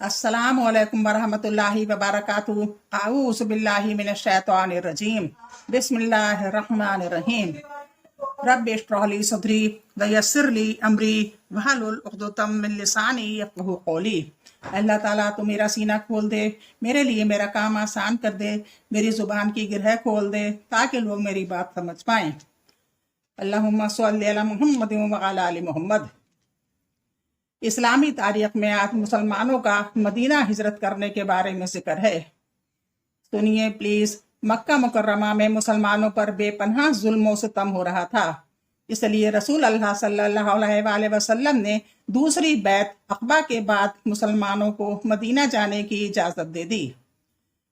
अस्सलाम वालेकुम वरहमतुल्लाहि वबरकातुहू। आऊज़ु बिल्लाहि मिनश शैतानिर रजीम। बिस्मिल्लाहिर रहमानिर रहीम। रब्बि इश्रह ली सदरी व यस्सिर ली अमरी वहलुल उक़दतम मिन लिसानी यफ़क़हू क़ौली। अल्लाह ताला तो मेरा सीना खोल दे, मेरे लिए मेरा काम आसान कर दे, मेरी ज़ुबान की गिरह खोल दे ताकि लोग मेरी बात समझ पाएँ। अल्लाहुम्मा सल्लि अला मुहम्मदिन व अला आलि मुहम्मद। इस्लामी तारीख में आज मुसलमानों का मदीना हिजरत करने के बारे में जिक्र है। सुनिए प्लीज। मक्का मुकर्रमा में मुसलमानों पर बेपनाह जुल्म व सितम हो रहा था, इसलिए रसूल अल्लाह सल्लल्लाहु अलैहि वसल्लम ने दूसरी बैत अक़बा के बाद मुसलमानों को मदीना जाने की इजाज़त दे दी।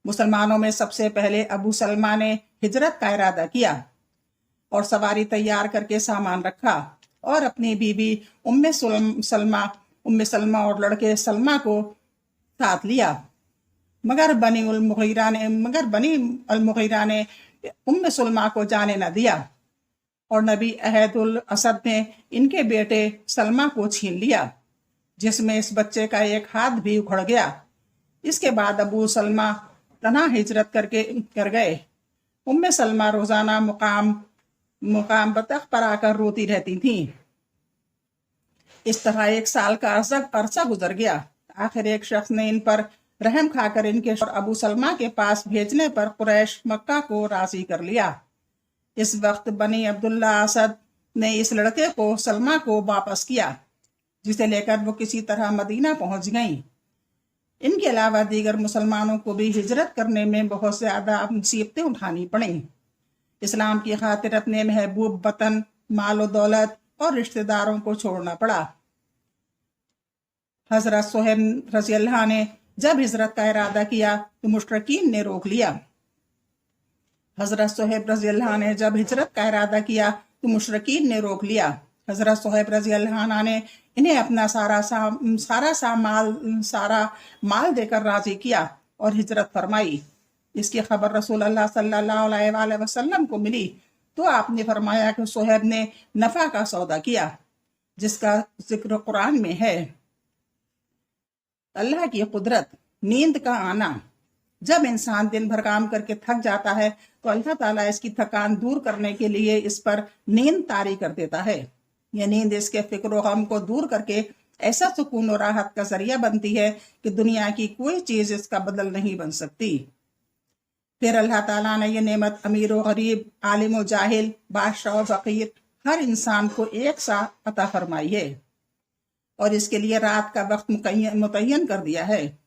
मुसलमानों में सबसे पहले अबू सलमा ने हिजरत का इरादा किया और सवारी तैयार करके सामान रखा और अपनी बीवी उम्मे सलमा और लड़के सलमा को साथ लिया। मगर बनी अल मुग़ीरा ने उम्मे सलमा को जाने न दिया और नबी अहदुल असद ने इनके बेटे सलमा को छीन लिया, जिसमें इस बच्चे का एक हाथ भी उखड़ गया। इसके बाद अबू सलमा तन्हा हिजरत कर गए। उम्मे सलमा रोजाना मुकाम बतख पर आकर रोती रहती थीं। इस तरह एक साल का अरसा गुजर गया। आखिर एक शख्स ने इन पर रहम खाकर इनके और अबू सलमा के पास भेजने पर कुरैश मक्का को राजी कर लिया। इस वक्त बनी अब्दुल्ला असद ने इस लड़के को सलमा को वापस किया, जिसे लेकर वो किसी तरह मदीना पहुंच गईं। इनके अलावा दीगर मुसलमानों को भी हिजरत करने में बहुत ज़्यादा मुसीबतें उठानी पड़ीं। इस्लाम की खातिर अपने महबूब वतन, माल और दौलत और रिश्तेदारों को छोड़ना पड़ा। हजरत सोहेब रज़ी अल्लाह ने जब हिजरत का इरादा किया तो मुशरिकीन ने रोक लिया। हजरत सोहेब रज़ी अल्लाह ने जब हिजरत का इरादा किया तो मुशरिकीन ने रोक लिया। हजरत सोहेब रज़ी अल्लाह ने इन्हें अपना सारा माल देकर राजी किया और हिजरत फरमाई। इसकी खबर रसूल अल्लाह सल्लल्लाहु अलैहि वसल्लम को मिली तो आपने फरमाया कि सोहेब ने नफा का सौदा किया, जिसका जिक्र कुरान में है। अल्लाह की कुदरत। नींद का आना। जब इंसान दिन भर काम करके थक जाता है तो अल्लाह ताला इसकी थकान दूर करने के लिए इस पर नींद तारी कर देता है। यह नींद इसके फिक्र और गम को दूर करके ऐसा सुकून और राहत का जरिया बनती है कि दुनिया की कोई चीज इसका बदल नहीं बन सकती। फिर अल्लाह ताला ने यह नेमत अमीर और गरीब, आलिम और जाहिल, बादशाह और फकीर, हर इंसान को एक सा अता फरमाई है और इसके लिए रात का वक्त मुतय्यन कर दिया है।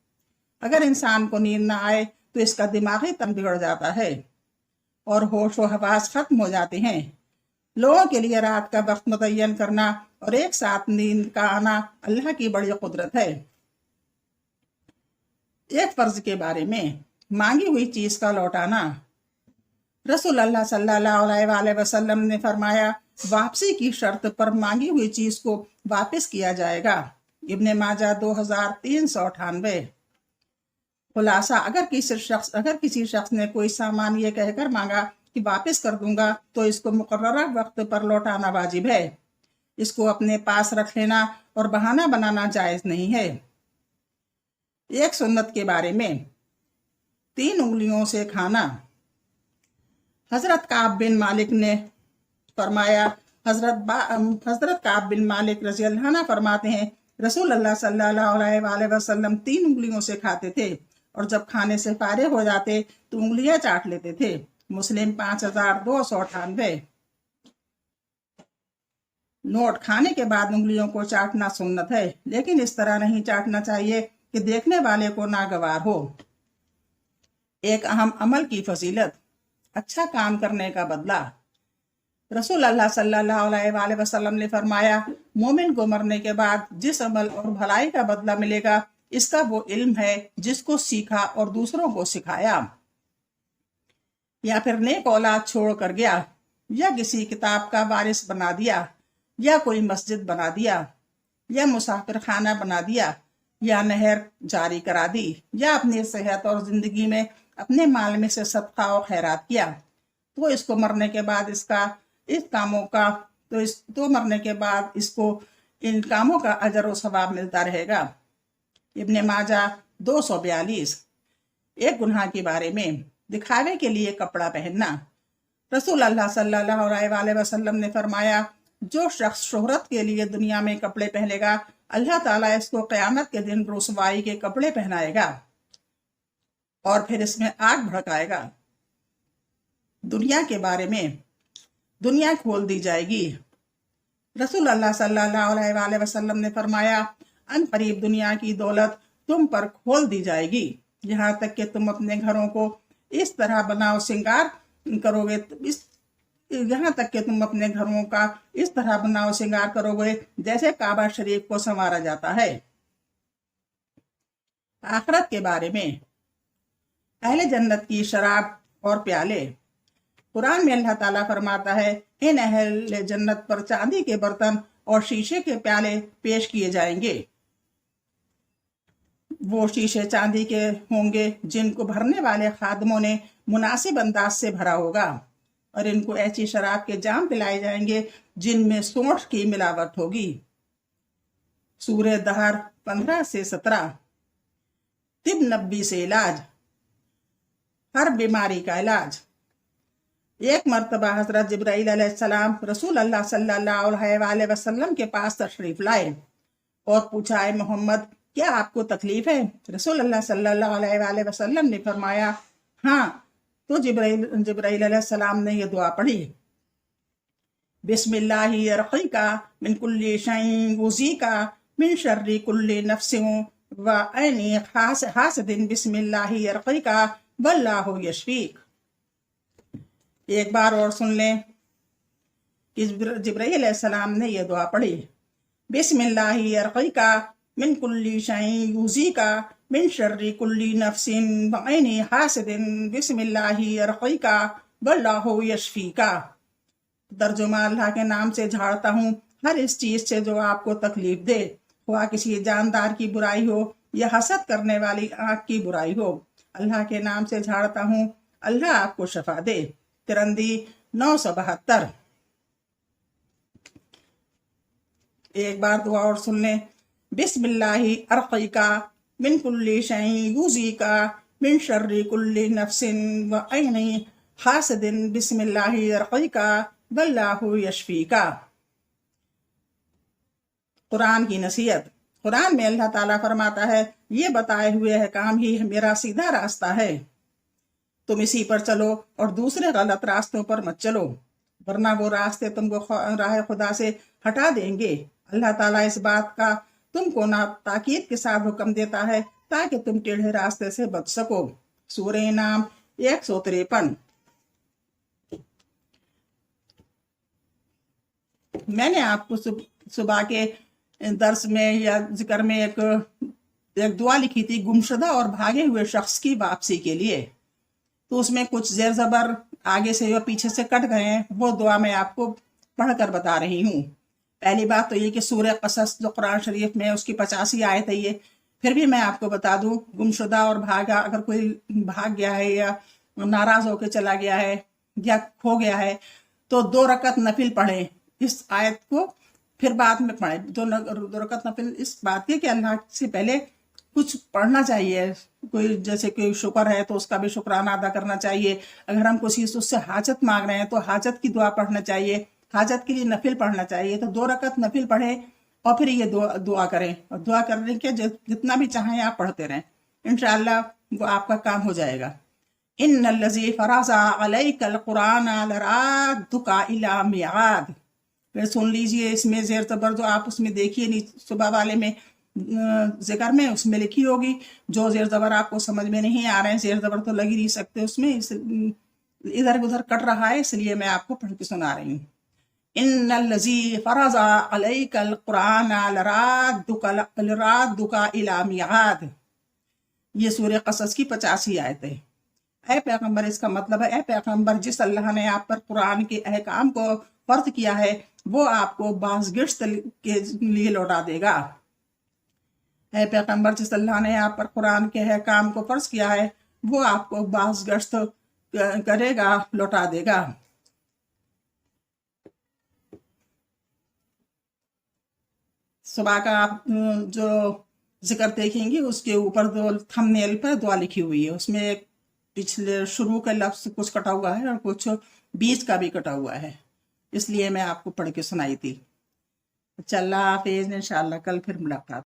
अगर इंसान को नींद ना आए तो इसका दिमागी तन बिगड़ जाता है और होश व हवास खत्म हो जाते हैं। लोगों के लिए रात का वक्त मुतय्यन करना और एक साथ नींद का आना अल्लाह की बड़ी कुदरत है। एक फर्ज के बारे में। मांगी हुई चीज का लौटाना। रसूल अल्लाह सल्लल्लाहु अलैहि वसल्लम ने फरमाया, वापसी की शर्त पर मांगी हुई चीज को वापस किया जाएगा। इब्ने माजा 2398। खुलासा। अगर किसी शख्स ने कोई सामान ये कहकर मांगा कि वापस कर दूंगा तो इसको मुकर्ररा वक्त पर लौटाना वाजिब है। इसको अपने पास रख लेना और बहाना बनाना जायज नहीं है। एक सुन्नत के बारे में। 3 उंगलियों से खाना। हजरत काब बिन मालिक ने फरमाया, हजरत काब बिन मालिक रज़ी अल्लाह अन्हु फरमाते हैं, रसूल अल्लाह सल्लल्लाहु अलैहि वसल्लम 3 उंगलियों से खाते थे और जब खाने से फारिग हो जाते तो उंगलियां चाट लेते थे। मुस्लिम 5298। नोट। खाने के बाद उंगलियों को चाटना सुन्नत है, लेकिन इस तरह नहीं चाटना चाहिए कि देखने वाले को नागवार हो। एक अहम अमल की फजीलत। अच्छा काम करने का बदला। रसूल अल्लाह सल्लल्लाहु अलैहि वसल्लम ने फरमाया, मोमिन को मरने के बाद जिस अमल और भलाई का बदला मिलेगा इसका वो इल्म है जिसको सीखा और दूसरों को सिखाया, या फिर नेक औलाद छोड़ कर गया, या किसी किताब का वारिस बना दिया, या कोई मस्जिद बना दिया, या मुसाफिर खाना बना दिया, या नहर जारी करा दी, या अपनी सेहत और जिंदगी में अपने माल में से सदका और खैरात किया, तो इसको मरने के बाद इसको इन कामों का अजर और सवाब मिलता रहेगा। इब्ने माजा 242। एक गुनाह के बारे में, दिखावे के लिए कपड़ा पहनना। रसूल अल्लाह सल्लल्लाहु अलैहि वसल्लम ने फरमाया, जो शख्स शोहरत के लिए दुनिया में कपड़े पहनेगा, अल्लाह ताला इसको क़यामत के दिन रुसवाई के कपड़े पहनाएगा और फिर इसमें आग भड़काएगा। दुनिया के बारे में, दुनिया खोल दी जाएगी। रसूल अल्लाह सल्लल्लाहु अलैहि वसल्लम ने फरमाया, अन करीब दुनिया की दौलत तुम पर खोल दी जाएगी, यहाँ तक कि तुम अपने घरों को इस तरह बनाओ श्रृंगार करोगे, यहाँ तक कि तुम अपने घरों का इस तरह बनाओ श्रृंगार करोगे जैसे काबा शरीफ को संवारा जाता है। आखिरत के बारे में, अहले जन्नत की शराब और प्याले। कुरान में अल्लाह ताला फरमाता है, इन अहले जन्नत पर चांदी के बर्तन और शीशे के प्याले पेश किए जाएंगे। वो शीशे चांदी के होंगे जिनको भरने वाले खादमों ने मुनासिब अंदाज से भरा होगा, और इनको ऐसी शराब के जाम पिलाए जाएंगे जिनमें सोंठ की मिलावट होगी। सूरह दहर 15 से 17। तिब नब्बी से इलाज, हर बीमारी का इलाज। एक मर्तबा हजरत जिब्राइल अलैहिस्सलाम रसूल अल्लाह सल्लल्लाहु अलैहि वसल्लम के पास तशरीफ लाए और पूछा, ऐ मोहम्मद, क्या आपको तकलीफ है? रसूल अल्लाह सल्लल्लाहु अलैहि वसल्लम ने फरमाया, हाँ। तो जिब्राइल अलैहिस्सलाम ने यह दुआ पढ़ी, बिस्मिल्लाहि अर्क़ीका मिन कुल्ली शैइन वुज़ीका मिन शर्रि कुल्ली नफ्सिन व ऐनी हासिदिन बिस्मिल्लाहि अर्क़ीका वल्लाहु यशफीक। एक बार और सुन लें कि जिब्राइल अलैहिस्सलाम ने यह दुआ पढ़ी, बिस्मिल्लाहि अर्क़ीका मिन कुल्ली शैइन यूज़ीका मिन शर्रि कुल्ली नफ्सिन व ऐनी हासिदिन बिस्मिल्लाहि अर्क़ीका वल्लाहु यशफीका। तर्जुमा, अल्लाह के नाम से झाड़ता हूँ हर इस चीज से जो आपको तकलीफ दे, हुआ किसी जानदार की बुराई हो या हसद करने वाली आंख की बुराई हो। अल्लाह के नाम से झाड़ता हूँ, अल्लाह आपको शफा दे। तिरंदी 972। एक बार दुआ और सुन लें, बिस्मिल्लाहि अर्क़ीका मिन कुल्ली शैइन यूज़ीका मिन शर्रि कुल्ली नफ्सिन व ऐनी हासिदिन बिस्मिल्लाहि अर्क़ीका वल्लाहु यशफीका। कुरान की नसीहत। कुरान में अल्लाह ताला फरमाता है, ये बताए हुए अहकाम ही मेरा सीधा रास्ता है, तुम इसी पर चलो और दूसरे गलत रास्तों पर मत चलो, वरना वो रास्ते तुमको राह खुदा से हटा देंगे। अल्लाह ताला इस बात का तुमको ना ताकीद के साथ हुक्म देता है ताकि तुम टेढ़े रास्ते से बच सको। सूरह नाम 153। मैंने आपको सुबह के दर्स में या जिक्र में एक दुआ लिखी थी गुमशुदा और भागे हुए शख्स की वापसी के लिए, तो उसमें कुछ जेर जबर आगे से या पीछे से कट गए हैं, वो दुआ मैं आपको पढ़कर बता रही हूँ। पहली बात तो ये कि सूरह क़सस जो कुरान शरीफ में उसकी 85 आयत है, ये फिर भी मैं आपको बता दूं, गुमशुदा और भागा, अगर कोई भाग गया है या नाराज होकर चला गया है या खो गया है तो 2 रकत नफिल पढ़े इस आयत को, फिर बाद में पढ़े। 2 रकत नफिल इस बात की कि अल्लाह से पहले कुछ पढ़ना चाहिए, कोई जैसे कोई शुक्र है तो उसका भी शुक्राना अदा करना चाहिए। अगर हम किसी उससे हाजत मांग रहे हैं तो हाजत की दुआ पढ़ना चाहिए, हाजत के लिए नफिल पढ़ना चाहिए। तो 2 रकत नफिल पढ़े और फिर ये दुआ करें, और दुआ करने के जितना भी चाहें आप पढ़ते रहें, इंशाअल्लाह वो आपका काम हो जाएगा। इन्नल्लज़ी फ़रज़ा अलैकल कुरान लराद्दुका इला मिआद। फिर सुन लीजिए, इसमें जेर ज़बर जो आप उसमें देखिए नहीं, सुबह वाले में जिक्र में उसमें लिखी होगी, जो जेर ज़बर आपको समझ में नहीं आ रहे हैं, जेर ज़बर तो लग ही नहीं सकते उसमें, इधर उधर कट रहा है, इसलिए मैं आपको पढ़ के सुना रही हूँ। इन्नल्लज़ी फ़रज़ा अलैकल कुरान लराद्दुका इला मिआद। ये सूरह क़सस की 85 आयत है। ऐ पैगंबर, इसका मतलब है, ऐ पैगंबर, जिस अल्लाह ने आप पर कुरान के अहकाम को फर्ज किया है वो आपको बाज़गिश्त के लिए लौटा देगा। ऐ पैगंबर, जिस अल्लाह ने आप पर कुरान के अहकाम को फर्ज किया है वो आपको बाज़गिश्त करेगा, लौटा देगा। सुबह का आप जो जिक्र देखेंगे उसके ऊपर दो थंबनेल पर दुआ लिखी हुई है, उसमें पिछले शुरू का लफ्ज कुछ कटा हुआ है और कुछ बीच का भी कटा हुआ है, इसलिए मैं आपको पढ़ के सुनाई थी। चल हाफिज, इंशाल्लाह कल फिर मुलाकात।